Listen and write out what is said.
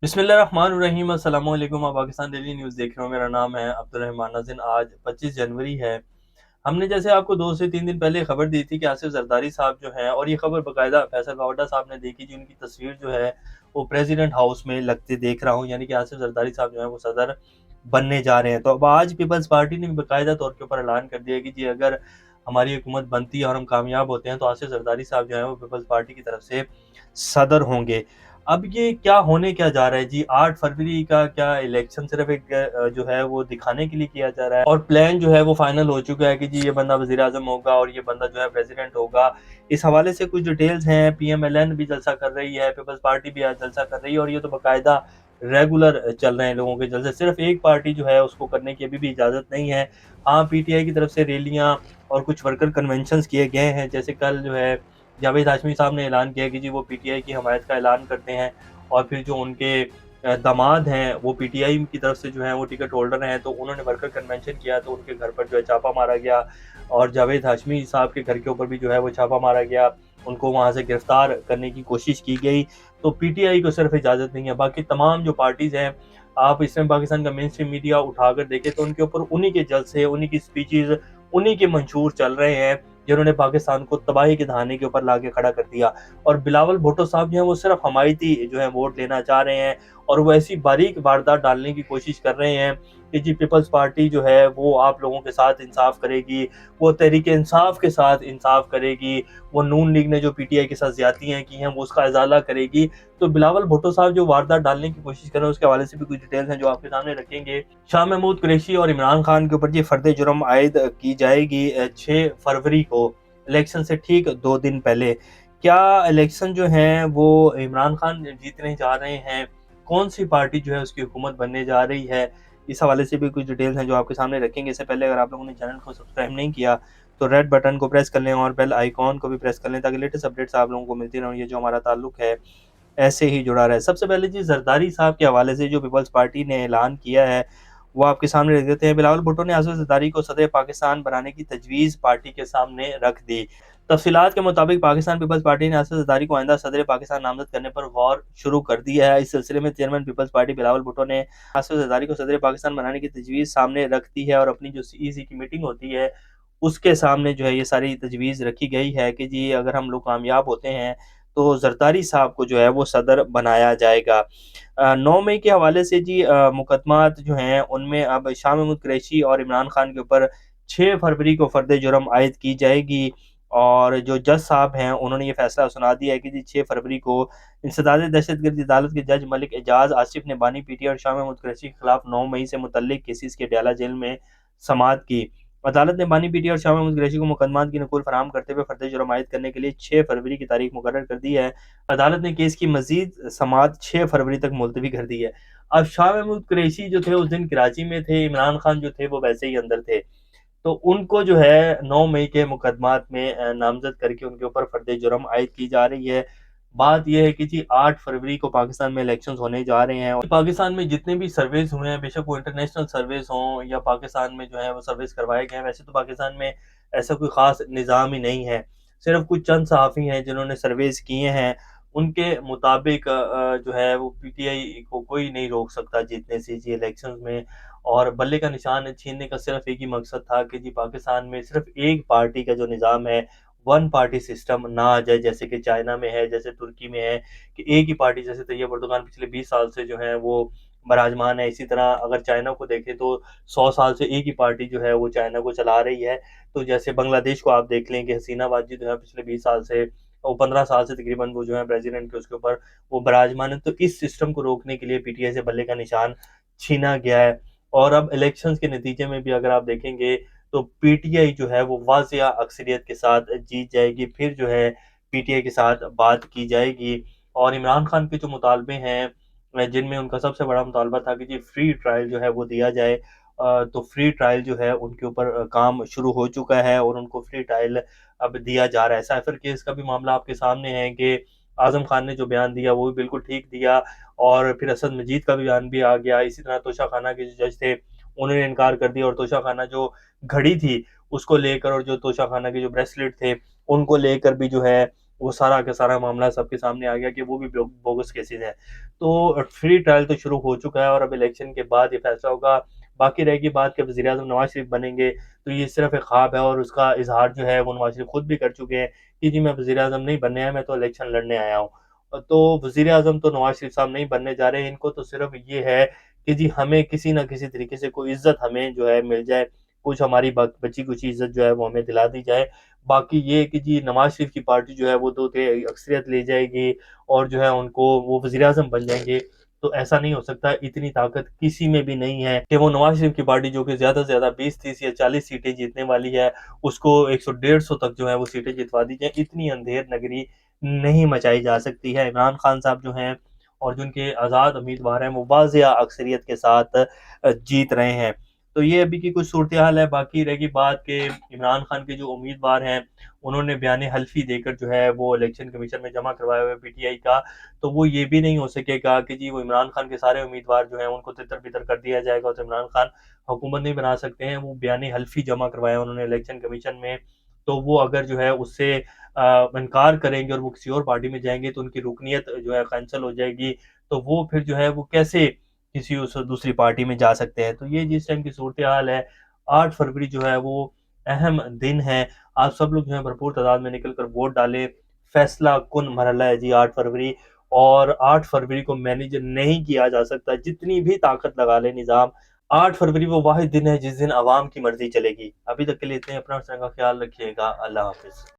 बिस्मिल्लाहिर्रहमानिर्रहीम अस्सलामु अलैकुम। आप पाकिस्तान डेली न्यूज़ देख रहे हो। मेरा नाम है अब्दुल रहमान नाज़िन। आज 25 जनवरी है। हमने जैसे आपको 2 से 3 दिन पहले खबर दी थी कि आसिफ ज़रदारी साहब जो हैं, और ये खबर बाकायदा फैसल बावडा साहब ने देखी, जिनकी तस्वीर जो है वो प्रेसिडेंट हाउस में लगते देख रहा हूँ, यानी कि आसिफ ज़रदारी साहब जो है वो सदर बनने जा रहे हैं। तो अब आज पीपल्स पार्टी ने भी बाकायदा तौर के ऊपर ऐलान कर दिया कि जी अगर हमारी हुकूमत बनती है और हम कामयाब होते हैं तो आसिफ ज़रदारी साहब जो है वो पीपल्स पार्टी की तरफ से सदर होंगे। अब ये क्या होने क्या जा रहा है जी? 8 फरवरी का क्या इलेक्शन सिर्फ़ एक जो है वो दिखाने के लिए किया जा रहा है, और प्लान जो है वो फाइनल हो चुका है कि जी ये बंदा वज़ीर-ए-आज़म होगा और ये बंदा जो है प्रेज़िडेंट होगा। इस हवाले से कुछ डिटेल्स हैं। पीएमएलएन भी जलसा कर रही है, पीपल्स पार्टी भी आज जलसा कर रही है, और ये तो बाकायदा रेगुलर चल रहे हैं लोगों के जलसे। सिर्फ़ एक पार्टी जो है उसको करने की अभी भी इजाज़त नहीं है। हाँ, पीटीआई की तरफ से रैलियाँ और कुछ वर्कर कन्वेंशंस किए गए हैं। जैसे कल जो है जावेद हाशमी साहब ने ऐलान किया कि जी वो पीटीआई की हमायत का ऐलान करते हैं, और फिर जो उनके दामाद हैं वो पीटीआई की तरफ से जो हैं वो टिकट होल्डर हैं, तो उन्होंने वर्कर कन्वेंशन किया तो उनके घर पर जो है छापा मारा गया, और जावेद हाशमी साहब के घर के ऊपर भी जो है वो छापा मारा गया, उनको वहाँ से गिरफ्तार करने की कोशिश की गई। तो पीटीआई को सिर्फ इजाज़त नहीं है, बाकी तमाम जो पार्टीज़ हैं, आप इसमें पाकिस्तान का मेन स्ट्रीम मीडिया उठाकर देखें तो उनके ऊपर उन्हीं के जलसे, उन्हीं की स्पीचेज़, उन्हीं के मंशूर चल रहे हैं, जिन्होंने पाकिस्तान को तबाही के दहाने के ऊपर लाके खड़ा कर दिया। और बिलावल भुट्टो साहब जो हैं वो सिर्फ हमायती जो है वोट लेना चाह रहे हैं, और वो ऐसी बारीक वारदात डालने की कोशिश कर रहे हैं कि जी पीपल्स पार्टी जो है वो आप लोगों के साथ इंसाफ करेगी, वो तहरीक इंसाफ के साथ इंसाफ करेगी, वो नून लीग ने जो पीटीआई के साथ ज्यादतियाँ की हैं वो उसका इजाला करेगी। तो बिलावल भुट्टो साहब जो वारदात डालने की कोशिश कर रहे हैं उसके हवाले से भी कुछ डिटेल्स हैं जो आपके सामने रखेंगे। शाह महमूद कुरैशी और इमरान खान के ऊपर ये फर्द जुर्म आयद की जाएगी 6 फरवरी को, इलेक्शन से ठीक 2 दिन पहले। क्या इलेक्शन जो हैं वो इमरान खान जीतने जा रहे हैं? कौन-सी पार्टी जो है उसकी हुकूमत बनने जा रही है? इस हवाले से भी कुछ डिटेल्स हैं जो आपके सामने रखेंगे। इससे पहले अगर आप लोगों ने चैनल को सब्सक्राइब नहीं किया तो रेड बटन को प्रेस कर लें और बेल आइकॉन को भी प्रेस कर लें, ताकि लेटेस्ट अपडेट्स आप लोगों को मिलती रहें। ये जो हमारा ताल्लुक है ऐसे ही जुड़ा रहे। सबसे पहले जी ज़रदारी साहब के हवाले से जो पीपल्स पार्टी ने ऐलान किया है, वो आपके सामने रख देते हैं। बिलावल भुट्टो ने आसिफ ज़रदारी को सदर पाकिस्तान बनाने की तजवीज़ पार्टी के सामने रख दी। तफ़सीलात के मुताबिक पाकिस्तान पीपल्स पार्टी ने आसिफ ज़रदारी को आइंदा सदर पाकिस्तान नामज़द करने पर गौर शुरू कर दिया है। इस सिलसिले में चेयरमैन पीपल्स पार्टी बिलावल भुट्टो ने आसिफ ज़रदारी को सदर पाकिस्तान बनाने की तजवीज़ सामने रख दी है, और अपनी जो सीईसी की मीटिंग होती है, उसके सामने जो है ये सारी तजवीज़ रखी गई है कि जी अगर हम लोग कामयाब होते हैं तो ज़रदारी साहब को जो है वो सदर बनाया जाएगा। 9 मई के हवाले से जी मुकदमात जो हैं उनमें अब शाह महमूद कुरैशी और इमरान खान के ऊपर 6 फरवरी को फर्द जुर्म आयद की जाएगी, और जो जज साहब हैं उन्होंने ये फैसला सुना दिया है कि जी 6 फरवरी को इंसदाद दहशतगर्दी अदालत के जज मलिक एजाज आसिफ ने बानी पीटीआई और शाह महमूद कुरैशी के खिलाफ 9 मई से मुतल्लिक केसेस के अडयाला जेल में समाअत की। अदालत ने बानी पीटीआई और शाह महमूद कुरैशी को मुकदमात की नकुल फराहम करते हुए फर्द जुर्म आयद करने के लिए 6 फरवरी की तारीख मुकर्रर कर दी है। अदालत ने केस की मज़ीद समाअत 6 फरवरी तक मुलतवी कर दी है। अब शाह महमूद कुरैशी जो थे उस दिन कराची में थे, इमरान खान जो थे वो वैसे ही अंदर थे। तो उनको जो है 9 मई के मुकदमात में नामज़द करके उनके ऊपर फर्द जुर्म आयद की जा रही है। बात ये है कि जी 8 फरवरी को पाकिस्तान में इलेक्शंस होने जा रहे हैं, और पाकिस्तान में जितने भी सर्वेज़ हुए हैं, बेशक वो इंटरनेशनल सर्वेज़ हों या पाकिस्तान में जो है वो सर्वेज़ करवाए गए हैं, वैसे तो पाकिस्तान में ऐसा कोई ख़ास निज़ाम ही नहीं है। सिर्फ़ कुछ चंद सहाफ़ी हैं जिन्होंने सर्वेज़ किए हैं, उनके मुताबिक जो है वो पीटीआई को कोई नहीं रोक सकता जीतने से जी इलेक्शंस में। और बल्ले का निशान छीनने का सिर्फ़ एक ही मकसद था कि जी पाकिस्तान में सिर्फ़ एक पार्टी का जो निज़ाम है, वन पार्टी सिस्टम ना आ जाए, जैसे कि चाइना में है, जैसे तुर्की में है, कि एक ही पार्टी, जैसे तैयब अर्दोग़ान पिछले 20 साल से जो है वो विराजमान है। इसी तरह अगर चाइना को देखें तो 100 साल से एक ही पार्टी जो है वो चाइना को चला रही है। तो जैसे बांग्लादेश को आप देख लें कि हसीना वाजदी जो है पिछले 20 साल से, वो 15 साल से तकरीबन वो जो है प्रेज़िडेंट के उसके ऊपर वो विराजमान है। तो इस सिस्टम को रोकने के लिए पीटीआई से बल्ले का निशान छीना गया है। और अब इलेक्शंस के नतीजे में भी अगर आप देखेंगे तो पीटीआई जो है वो वाज़िया अक्सरियत के साथ जीत जाएगी। फिर जो है पीटीआई के साथ बात की जाएगी, और इमरान खान के जो मुतालबे हैं, जिनमें उनका सबसे बड़ा मुतालबा था कि जी फ्री ट्रायल जो है वो दिया जाए। तो फ्री ट्रायल जो है उनके ऊपर काम शुरू हो चुका है, और उनको फ्री ट्रायल अब दिया जा रहा है। साइफर केस का भी मामला आपके सामने है कि आज़म खान ने जो बयान दिया वो भी बिल्कुल ठीक दिया, और फिर असद मजीद का भी बयान भी आ गया। इसी तरह तोशा खाना के जो जज थे उन्होंने इनकार कर दिया, और तोशा खाना जो घड़ी थी उसको लेकर और जो तोशा खाना के जो ब्रेसलेट थे उनको लेकर भी जो है वो सारा का सारा मामला सबके सामने आ गया कि वो भी बोगस केसेज़ हैं। तो फ्री ट्रायल तो शुरू हो चुका है और अब इलेक्शन के बाद ये फैसला होगा। बाकी रहेगी बात कि वज़ीर-ए-आज़म नवाज़ शरीफ बनेंगे, तो ये सिर्फ़ एक ख़्वाब है और उसका इज़हार जो है वो नवाज़ शरीफ खुद भी कर चुके हैं कि जी मैं वज़ीर-ए-आज़म नहीं बनने आया, मैं तो इलेक्शन लड़ने आया हूँ। तो वज़ीर-ए-आज़म तो नवाज़ शरीफ साहब नहीं बनने जा रहे हैं, इनको तो सिर्फ़ ये है कि जी हमें किसी न किसी तरीके से कोई इज़्ज़त हमें जो है मिल जाए, कुछ हमारी ब बची-कुची इज़्ज़त जो है वो हमें दिला दी जाए। बाकी ये है कि जी नवाज़ शरीफ की पार्टी जो है वो तो अक्सरियत ले जाएगी और जो है उनको वो वज़ीर-ए-आज़म बन जाएँगे। तो ऐसा नहीं हो सकता, इतनी ताकत किसी में भी नहीं है कि वो नवाज़ शरीफ की पार्टी जो कि ज़्यादा से ज़्यादा 20, 30 या 40 सीटें जीतने वाली है, उसको 100 डेढ़ 100 तक जो है वो सीटें जितवा दी जाएँ। इतनी अंधेर नगरी नहीं मचाई जा सकती है। इमरान खान साहब जो हैं और जो उनके आज़ाद उम्मीदवार हैं, वो वाज़िया अक्सरियत के साथ जीत रहे हैं। तो ये अभी की कुछ सूरत-ए-हाल है। बाकी रहेगी बात कि इमरान खान के जो उम्मीदवार हैं, उन्होंने बयान हल्फ़ी देकर जो है वो इलेक्शन कमीशन में जमा करवाया हुआ है पीटीआई का। तो वो ये भी नहीं हो सकेगा कि जी वो इमरान खान के सारे उम्मीदवार जो हैं उनको तितर-बितर कर दिया जाएगा तो इमरान खान हुकूमत नहीं बना सकते हैं। वो बयान हल्फ़ी जमा करवाया उन्होंने इलेक्शन कमीशन में। तो वो अगर जो है उससे इनकार करेंगे और वो किसी और पार्टी में जाएँगे तो उनकी रुकनियत जो है कैंसल हो जाएगी। तो वो फिर जो है वो कैसे किसी उस दूसरी पार्टी में जा सकते हैं। तो ये जिस टाइम की सूरत-ए-हाल है, 8 फरवरी जो है वो अहम दिन है। आप सब लोग जो है भरपूर तादाद में निकल कर वोट डालें। फैसला कुन मरहला है जी 8 फरवरी और 8 फरवरी को मैनेज नहीं किया जा सकता, जितनी भी ताकत लगा ले निज़ाम। 8 फरवरी वो वाहिद दिन है जिस दिन अवाम की मर्ज़ी चलेगी। अभी तक के लिए इतना ही, अपना और अपने का ख़्याल रखिएगा। अल्लाह हाफ़िज़।